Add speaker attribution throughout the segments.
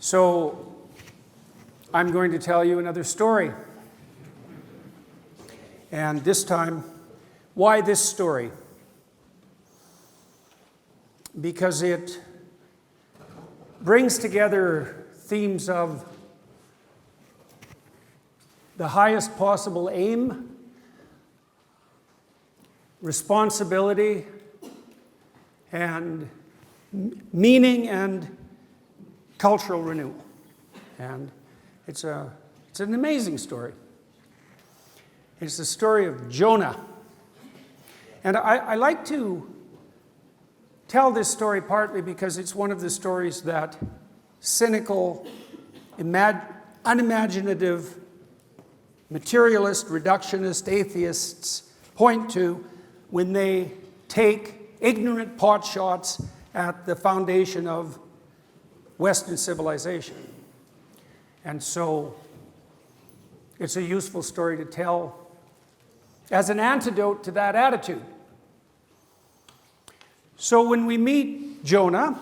Speaker 1: So I'm going to tell you another story. And this time, why this story? Because it brings together themes of the highest possible aim, responsibility, and meaning and cultural renewal. And it's an amazing story. It's the story of Jonah. And I like to tell this story partly because it's one of the stories that cynical, unimaginative, materialist, reductionist atheists point to when they take ignorant potshots at the foundation of Western civilization. And so it's a useful story to tell as an antidote to that attitude. So when we meet Jonah,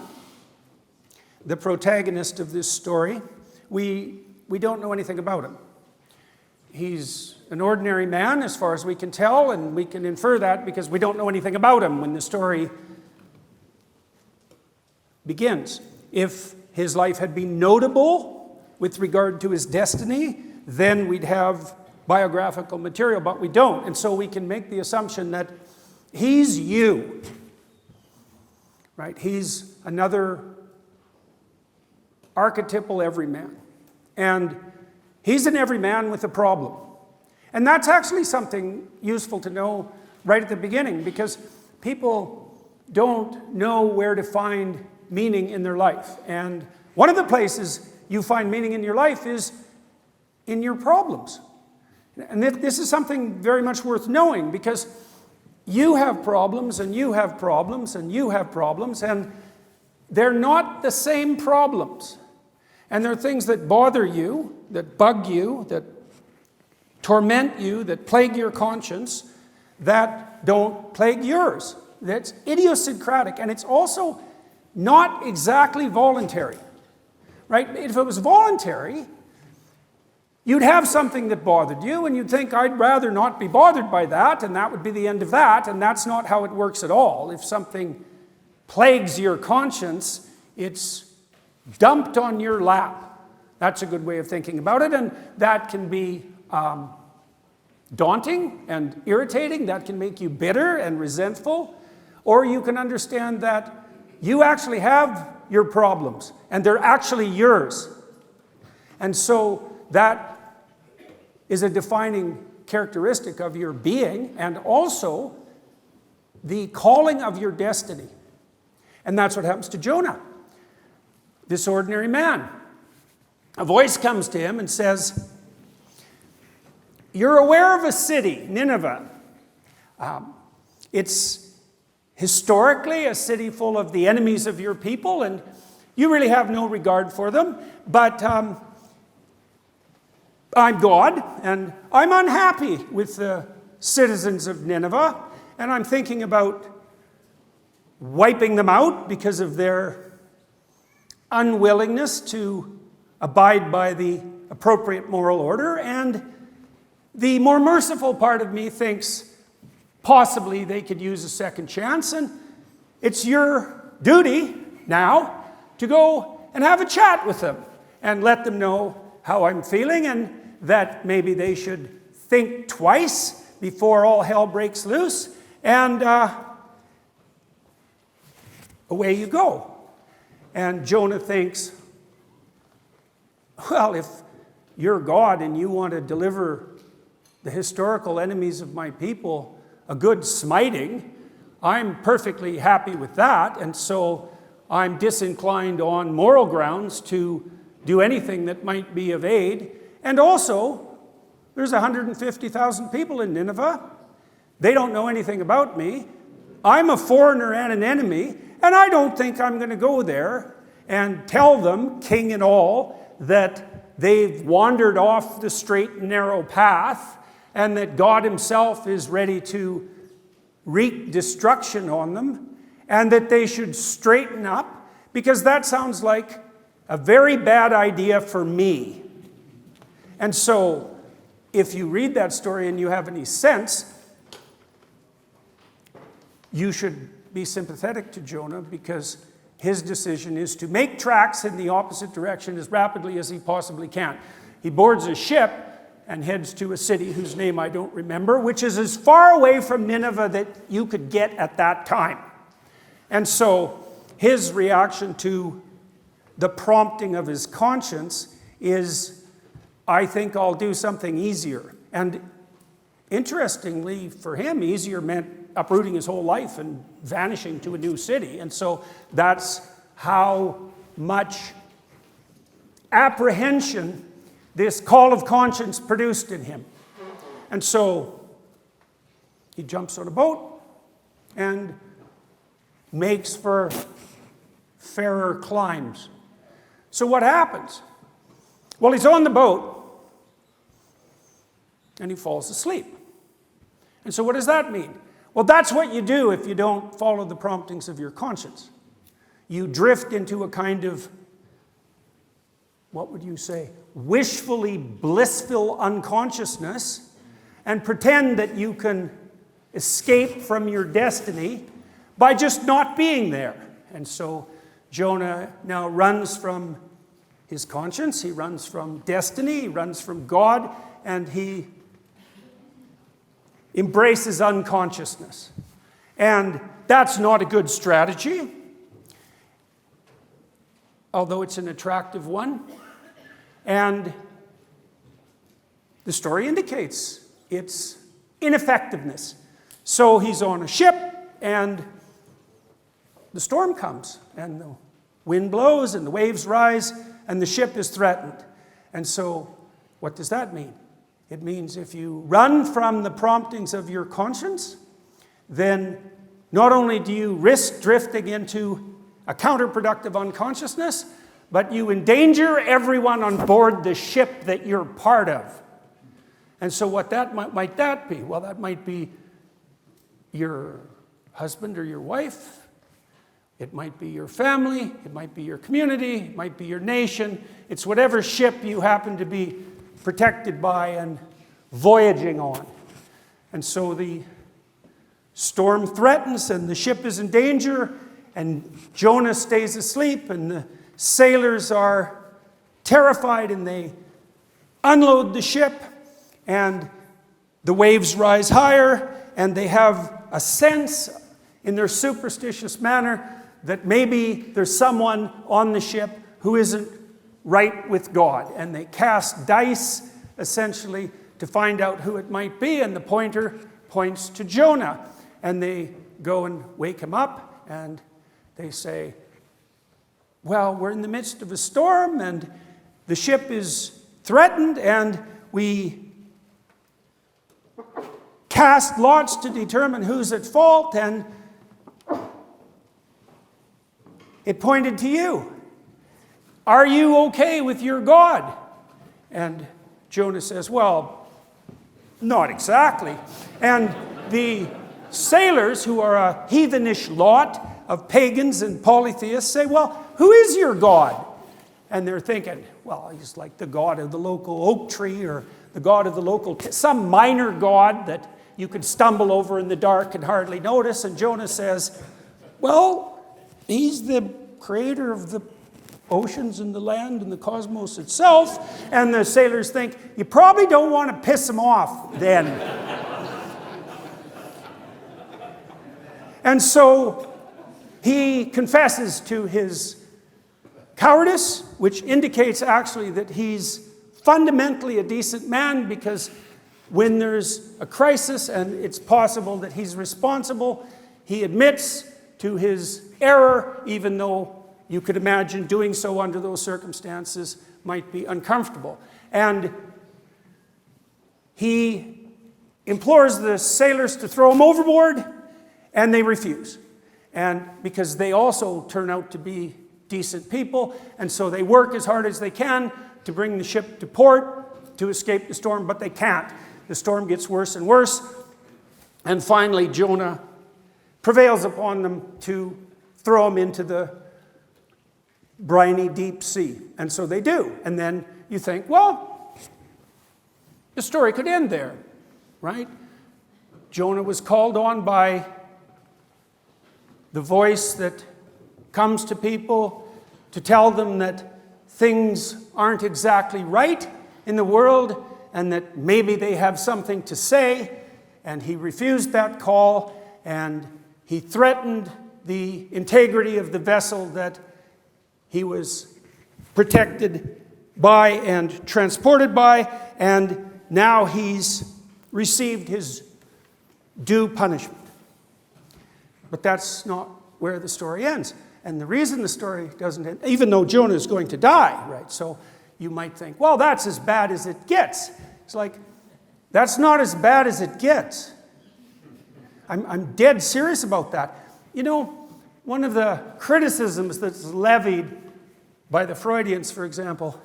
Speaker 1: the protagonist of this story, we don't know anything about him. He's an ordinary man as far as we can tell, and we can infer that because we don't know anything about him when the story begins. If his life had been notable with regard to his destiny, then we'd have biographical material, but we don't. And so we can make the assumption that he's you, right? He's another archetypal everyman. And he's an everyman with a problem. And that's actually something useful to know right at the beginning, because people don't know where to find meaning in their life. And one of the places you find meaning in your life is in your problems. And this is something very much worth knowing, because you have problems, and you have problems, and you have problems, and they're not the same problems. And there are things that bother you, that bug you, that torment you, that plague your conscience, that don't plague yours. That's idiosyncratic, and it's also not exactly voluntary, right? If it was voluntary, you'd have something that bothered you, and you'd think, I'd rather not be bothered by that, and that would be the end of that, and that's not how it works at all. If something plagues your conscience, it's dumped on your lap. That's a good way of thinking about it, and that can be daunting and irritating. That can make you bitter and resentful. Or you can understand that you actually have your problems, and they're actually yours. And so that is a defining characteristic of your being, and also the calling of your destiny. And that's what happens to Jonah, this ordinary man. A voice comes to him and says, you're aware of a city, Nineveh. It's historically a city full of the enemies of your people, and you really have no regard for them. But I'm God, and I'm unhappy with the citizens of Nineveh, and I'm thinking about wiping them out because of their unwillingness to abide by the appropriate moral order. And the more merciful part of me thinks possibly they could use a second chance, and it's your duty now to go and have a chat with them and let them know how I'm feeling, and that maybe they should think twice before all hell breaks loose, and away you go. And Jonah thinks, well, if you're God and you want to deliver the historical enemies of my people a good smiting, I'm perfectly happy with that, and so I'm disinclined on moral grounds to do anything that might be of aid. And also, there's 150,000 people in Nineveh. They don't know anything about me. I'm a foreigner and an enemy, and I don't think I'm going to go there and tell them, king and all, that they've wandered off the straight and narrow path, and that God himself is ready to wreak destruction on them, and that they should straighten up, because that sounds like a very bad idea for me. And so, if you read that story and you have any sense, you should be sympathetic to Jonah, because his decision is to make tracks in the opposite direction as rapidly as he possibly can. He boards a ship and heads to a city whose name I don't remember, which is as far away from Nineveh that you could get at that time. And so his reaction to the prompting of his conscience is, I think I'll do something easier. And interestingly for him, easier meant uprooting his whole life and vanishing to a new city. And so that's how much apprehension this call of conscience produced in him. And so he jumps on a boat and makes for fairer climes. So what happens? Well, he's on the boat and he falls asleep. And so what does that mean? Well, that's what you do if you don't follow the promptings of your conscience. You drift into a kind of, what would you say, wishfully blissful unconsciousness, and pretend that you can escape from your destiny by just not being there. And so Jonah now runs from his conscience, he runs from destiny, he runs from God, and he embraces unconsciousness. And that's not a good strategy, although it's an attractive one. And the story indicates its ineffectiveness. So he's on a ship, and the storm comes, and the wind blows, and the waves rise, and the ship is threatened. And so what does that mean? It means if you run from the promptings of your conscience, then not only do you risk drifting into a counterproductive unconsciousness, but you endanger everyone on board the ship that you're part of. And so what that might that be? Well, that might be your husband or your wife. It might be your family. It might be your community. It might be your nation. It's whatever ship you happen to be protected by and voyaging on. And so the storm threatens and the ship is in danger, and Jonah stays asleep, and the sailors are terrified, and they unload the ship, and the waves rise higher, and they have a sense in their superstitious manner that maybe there's someone on the ship who isn't right with God. And they cast dice, essentially, to find out who it might be, and the pointer points to Jonah. And they go and wake him up, and they say, well, we're in the midst of a storm, and the ship is threatened, and we cast lots to determine who's at fault, and it pointed to you. Are you okay with your God? And Jonah says, well, not exactly. And the sailors, who are a heathenish lot of pagans and polytheists, say, well, who is your God? And they're thinking, well, he's like the god of the local oak tree, or the god of the local, some minor god that you could stumble over in the dark and hardly notice. And Jonah says, well, he's the creator of the oceans and the land and the cosmos itself. And the sailors think, you probably don't want to piss him off then. And so he confesses to his cowardice, which indicates actually that he's fundamentally a decent man, because when there's a crisis and it's possible that he's responsible, he admits to his error, even though you could imagine doing so under those circumstances might be uncomfortable. And he implores the sailors to throw him overboard, and they refuse. And because they also turn out to be decent people, and so they work as hard as they can to bring the ship to port to escape the storm, but they can't. The storm gets worse and worse, and finally Jonah prevails upon them to throw him into the briny deep sea. And so they do. And then you think, well, the story could end there, right? Jonah was called on by the voice that comes to people to tell them that things aren't exactly right in the world and that maybe they have something to say. And he refused that call, and he threatened the integrity of the vessel that he was protected by and transported by, and now he's received his due punishment. But that's not where the story ends. And the reason the story doesn't end, even though Jonah is going to die, right? So you might think, well, that's as bad as it gets. It's like, that's not as bad as it gets. I'm dead serious about that. You know, one of the criticisms that's levied by the Freudians, for example,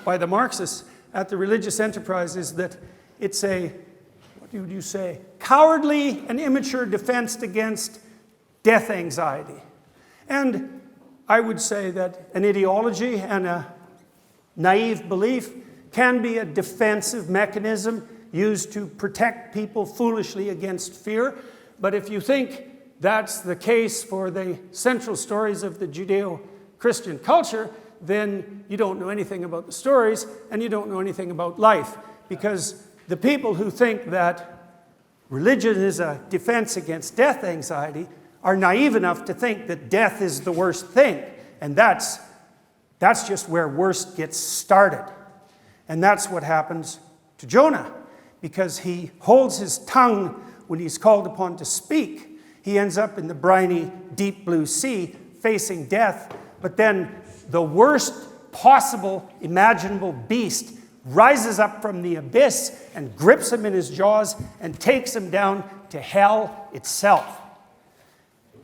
Speaker 1: by the Marxists at the religious enterprise is that it's a, what would you say, cowardly and immature defense against death anxiety. And I would say that an ideology and a naive belief can be a defensive mechanism used to protect people foolishly against fear. But if you think that's the case for the central stories of the Judeo-Christian culture, then you don't know anything about the stories and you don't know anything about life. Because the people who think that religion is a defense against death anxiety are naive enough to think that death is the worst thing. And that's just where worst gets started. And that's what happens to Jonah, because he holds his tongue when he's called upon to speak. He ends up in the briny, deep blue sea, facing death. But then the worst possible, imaginable beast rises up from the abyss and grips him in his jaws and takes him down to hell itself.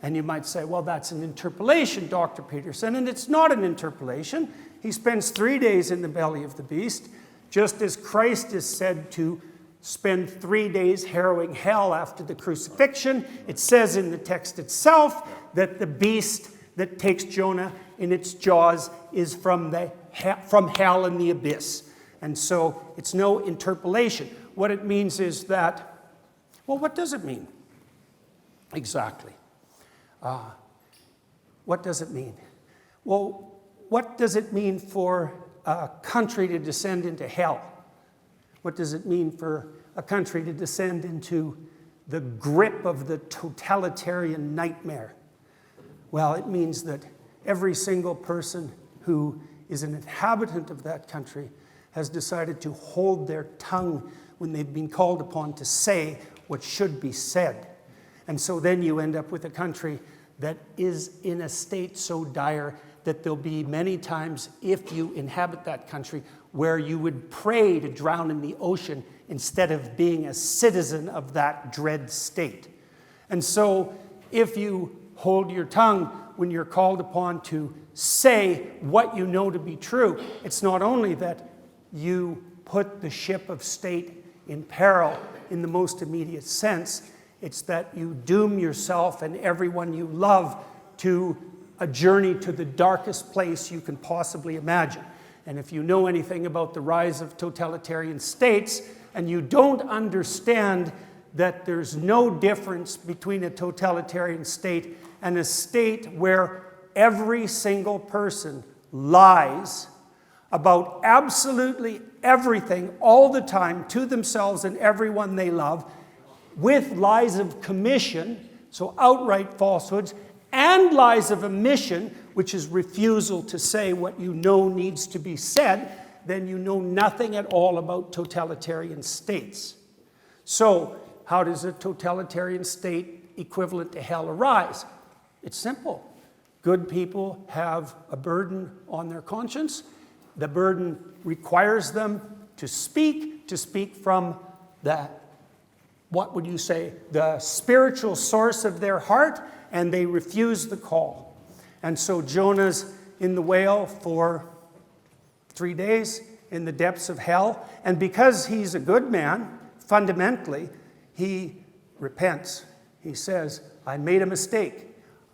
Speaker 1: And you might say, well, that's an interpolation, Dr. Peterson. And it's not an interpolation. He spends 3 days in the belly of the beast, just as Christ is said to spend 3 days harrowing hell after the crucifixion. It says in the text itself that the beast that takes Jonah in its jaws is from hell and the abyss. And so it's no interpolation. What it means is that, well, what does it mean? Exactly. What does it mean? Well, what does it mean for a country to descend into hell? What does it mean for a country to descend into the grip of the totalitarian nightmare? Well, it means that every single person who is an inhabitant of that country has decided to hold their tongue when they've been called upon to say what should be said. And so then you end up with a country that is in a state so dire that there'll be many times, if you inhabit that country, where you would pray to drown in the ocean instead of being a citizen of that dread state. And so if you hold your tongue when you're called upon to say what you know to be true, it's not only that you put the ship of state in peril in the most immediate sense, it's that you doom yourself and everyone you love to a journey to the darkest place you can possibly imagine. And if you know anything about the rise of totalitarian states, and you don't understand that there's no difference between a totalitarian state and a state where every single person lies about absolutely everything all the time to themselves and everyone they love, with lies of commission, so outright falsehoods, and lies of omission, which is refusal to say what you know needs to be said, then you know nothing at all about totalitarian states. So, how does a totalitarian state equivalent to hell arise? It's simple. Good people have a burden on their conscience. The burden requires them to speak from the, what would you say, the spiritual source of their heart, and they refuse the call. And so Jonah's in the whale for 3 days in the depths of hell, and because he's a good man, fundamentally, he repents. He says, I made a mistake.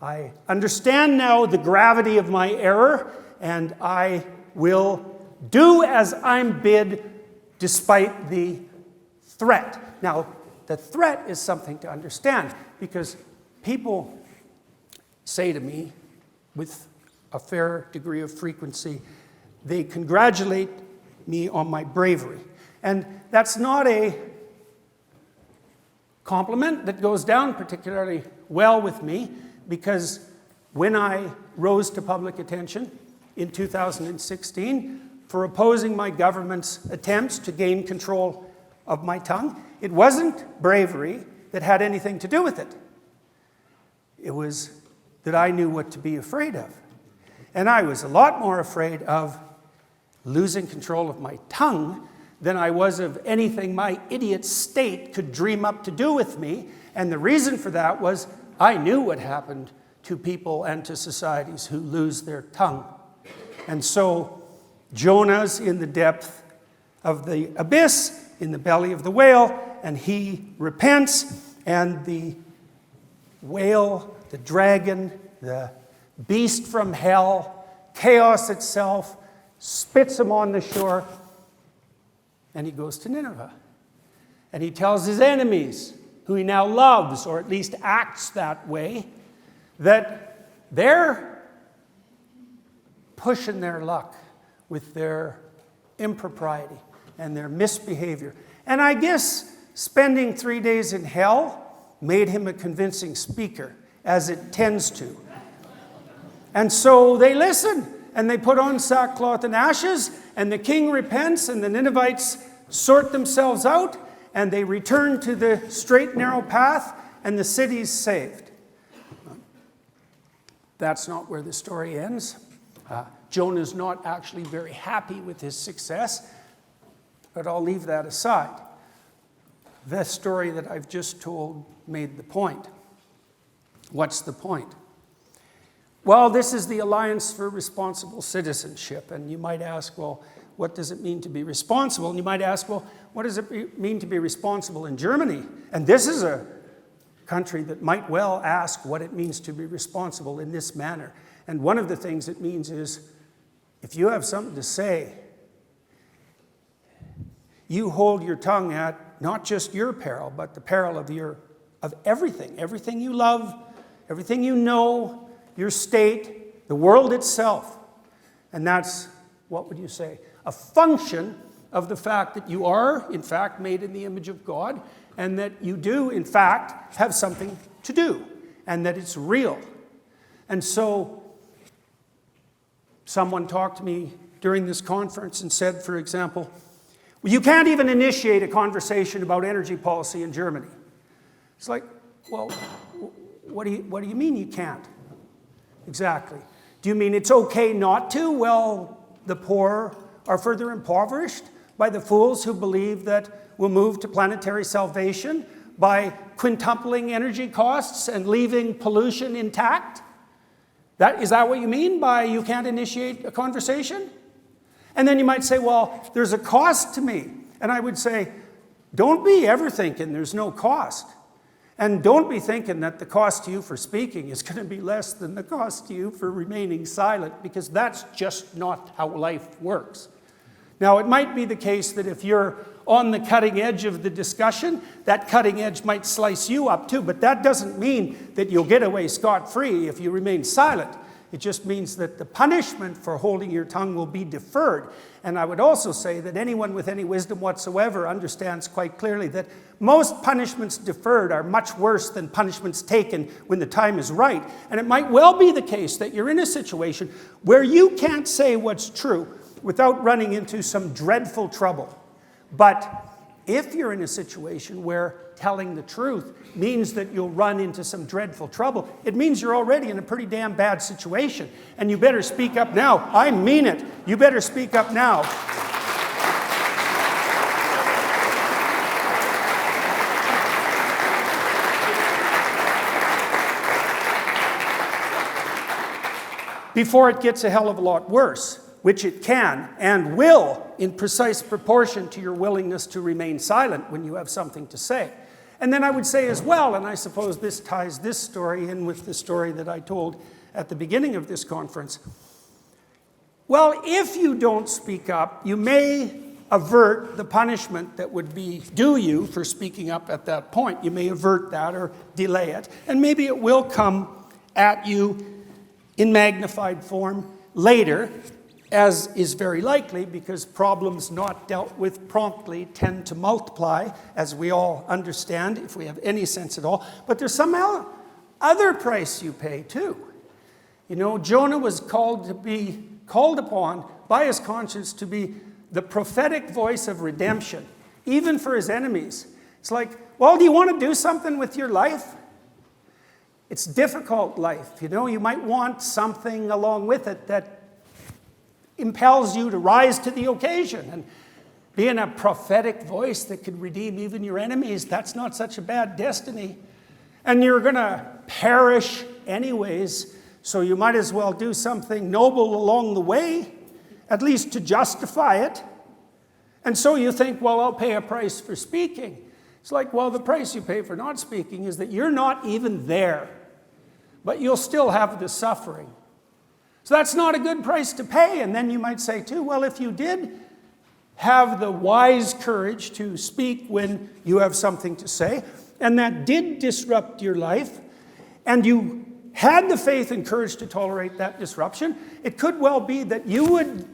Speaker 1: I understand now the gravity of my error, and I will do as I'm bid despite the threat. Now, the threat is something to understand, because people say to me with a fair degree of frequency, they congratulate me on my bravery. And that's not a compliment that goes down particularly well with me, because when I rose to public attention in 2016 for opposing my government's attempts to gain control of my tongue, it wasn't bravery that had anything to do with it. It was that I knew what to be afraid of. And I was a lot more afraid of losing control of my tongue than I was of anything my idiot state could dream up to do with me. And the reason for that was I knew what happened to people and to societies who lose their tongue. And so Jonah's in the depth of the abyss, in the belly of the whale, and he repents, and the whale, the dragon, the beast from hell, chaos itself, spits him on the shore, and he goes to Nineveh. And he tells his enemies, who he now loves, or at least acts that way, that they're pushing their luck with their impropriety and their misbehavior. And I guess spending 3 days in hell made him a convincing speaker, as it tends to. And so they listen, and they put on sackcloth and ashes, and the king repents, and the Ninevites sort themselves out, and they return to the straight, narrow path, and the city's saved. That's not where the story ends. Jonah's not actually very happy with his success, but I'll leave that aside. The story that I've just told made the point. What's the point? Well, this is the Alliance for Responsible Citizenship, and you might ask, well, what does it mean to be responsible? And you might ask, well, what does it mean to be responsible in Germany? And this is a country that might well ask what it means to be responsible in this manner. And one of the things it means is, if you have something to say, you hold your tongue at not just your peril, but the peril of everything you love, everything you know, your state, the world itself. And that's, what would you say, a function of the fact that you are, in fact, made in the image of God, and that you do, in fact, have something to do, and that it's real. And so, someone talked to me during this conference and said, for example, well, you can't even initiate a conversation about energy policy in Germany. It's like, well, what do you mean you can't? Exactly. Do you mean it's okay not to? Well, the poor are further impoverished by the fools who believe that we'll move to planetary salvation by quintupling energy costs and leaving pollution intact? Is that what you mean by you can't initiate a conversation? And then you might say, well, there's a cost to me. And I would say, don't be ever thinking there's no cost. And don't be thinking that the cost to you for speaking is going to be less than the cost to you for remaining silent, because that's just not how life works. Now, it might be the case that if you're on the cutting edge of the discussion, that cutting edge might slice you up too, but that doesn't mean that you'll get away scot-free if you remain silent. It just means that the punishment for holding your tongue will be deferred. And I would also say that anyone with any wisdom whatsoever understands quite clearly that most punishments deferred are much worse than punishments taken when the time is right. And it might well be the case that you're in a situation where you can't say what's true without running into some dreadful trouble. But if you're in a situation where telling the truth means that you'll run into some dreadful trouble, it means you're already in a pretty damn bad situation. And you better speak up now. I mean it. You better speak up now. Before it gets a hell of a lot worse, which it can and will in precise proportion to your willingness to remain silent when you have something to say. And then I would say as well, and I suppose this ties this story in with the story that I told at the beginning of this conference. Well, if you don't speak up, you may avert the punishment that would be due you for speaking up at that point. You may avert that or delay it. And maybe it will come at you in magnified form later, as is very likely, because problems not dealt with promptly tend to multiply, as we all understand, if we have any sense at all. But there's some other price you pay too. You know, Jonah was called upon by his conscience to be the prophetic voice of redemption, even for his enemies. It's like, well, do you want to do something with your life? It's difficult life, you know. You might want something along with it that impels you to rise to the occasion. And being a prophetic voice that could redeem even your enemies, that's not such a bad destiny. And you're going to perish anyways, so you might as well do something noble along the way, at least to justify it. And so you think, well, I'll pay a price for speaking. It's like, well, the price you pay for not speaking is that you're not even there, but you'll still have the suffering. So that's not a good price to pay. And then you might say too, well, if you did have the wise courage to speak when you have something to say, and that did disrupt your life, and you had the faith and courage to tolerate that disruption, it could well be that you would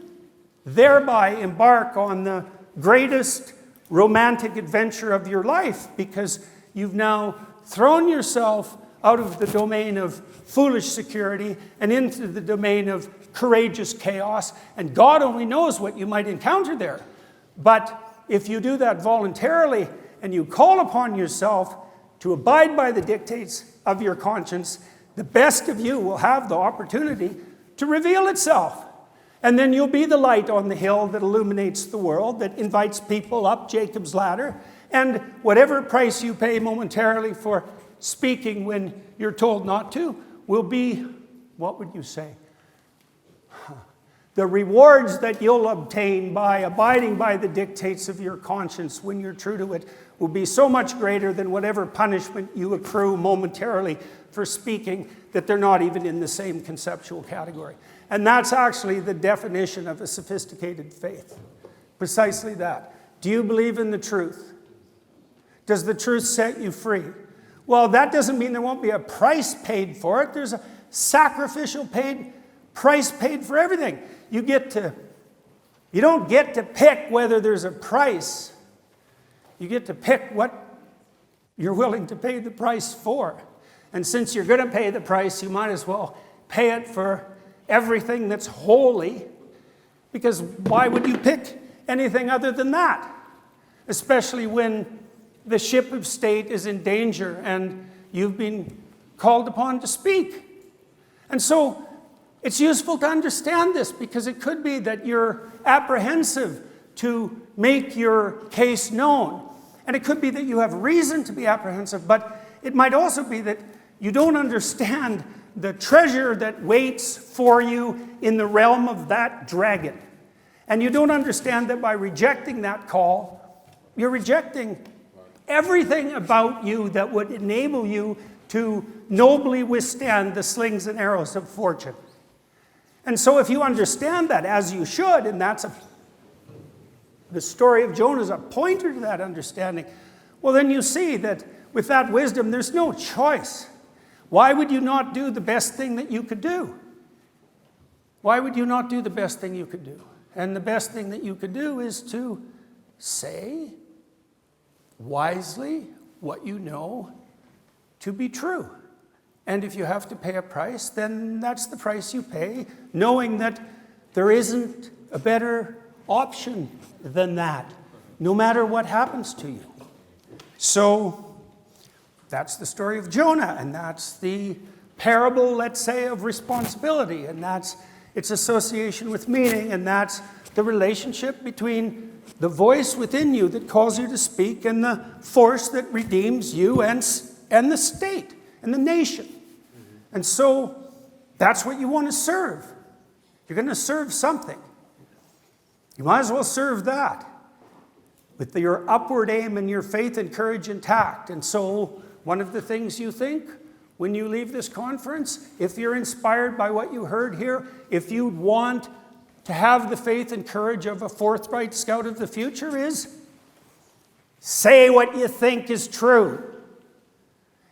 Speaker 1: thereby embark on the greatest romantic adventure of your life, because you've now thrown yourself out of the domain of foolish security and into the domain of courageous chaos. And God only knows what you might encounter there. But if you do that voluntarily and you call upon yourself to abide by the dictates of your conscience, the best of you will have the opportunity to reveal itself. And then you'll be the light on the hill that illuminates the world, that invites people up Jacob's ladder. And whatever price you pay momentarily for speaking when you're told not to will be, what would you say? The rewards that you'll obtain by abiding by the dictates of your conscience when you're true to it will be so much greater than whatever punishment you accrue momentarily for speaking, that they're not even in the same conceptual category. And that's actually the definition of a sophisticated faith. Precisely that. Do you believe in the truth? Does the truth set you free? Well, that doesn't mean there won't be a price paid for it. There's a sacrificial price paid for everything. You don't get to pick whether there's a price. You get to pick what you're willing to pay the price for. And since you're going to pay the price, you might as well pay it for everything that's holy, because why would you pick anything other than that? Especially when the ship of state is in danger and you've been called upon to speak. And so it's useful to understand this, because it could be that you're apprehensive to make your case known. And it could be that you have reason to be apprehensive, but it might also be that you don't understand the treasure that waits for you in the realm of that dragon. And you don't understand that by rejecting that call, you're rejecting everything about you that would enable you to nobly withstand the slings and arrows of fortune. And so if you understand that, as you should, and the story of Jonah is a pointer to that understanding, well, then you see that with that wisdom, there's no choice. Why would you not do the best thing that you could do? Why would you not do the best thing you could do? And the best thing that you could do is to say wisely what you know to be true. And if you have to pay a price, then that's the price you pay, knowing that there isn't a better option than that, no matter what happens to you. So that's the story of Jonah, and that's the parable, let's say, of responsibility, and that's its association with meaning, and that's the relationship between the voice within you that calls you to speak and the force that redeems you and the state and the nation. And so that's what you want to serve. You're going to serve something. You might as well serve that. with your upward aim and your faith and courage intact. And so, one of the things you think when you leave this conference, if you're inspired by what you heard here, if you want to have the faith and courage of a forthright scout of the future, is say what you think is true.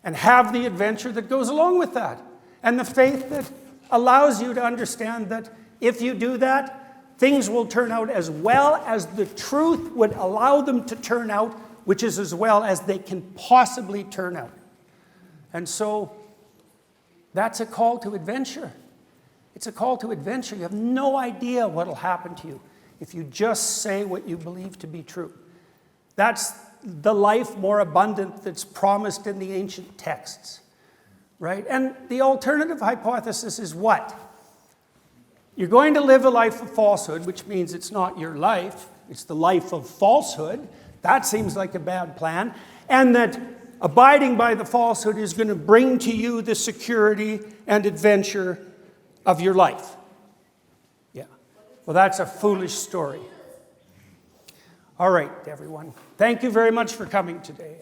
Speaker 1: And have the adventure that goes along with that. And the faith that allows you to understand that if you do that, things will turn out as well as the truth would allow them to turn out, which is as well as they can possibly turn out. And so, that's a call to adventure. It's a call to adventure. You have no idea what will happen to you if you just say what you believe to be true. That's the life more abundant that's promised in the ancient texts, right? And the alternative hypothesis is what? You're going to live a life of falsehood, which means it's not your life, it's the life of falsehood. That seems like a bad plan. And that abiding by the falsehood is going to bring to you the security and adventure of your life. Yeah. Well, that's a foolish story. All right, everyone. Thank you very much for coming today.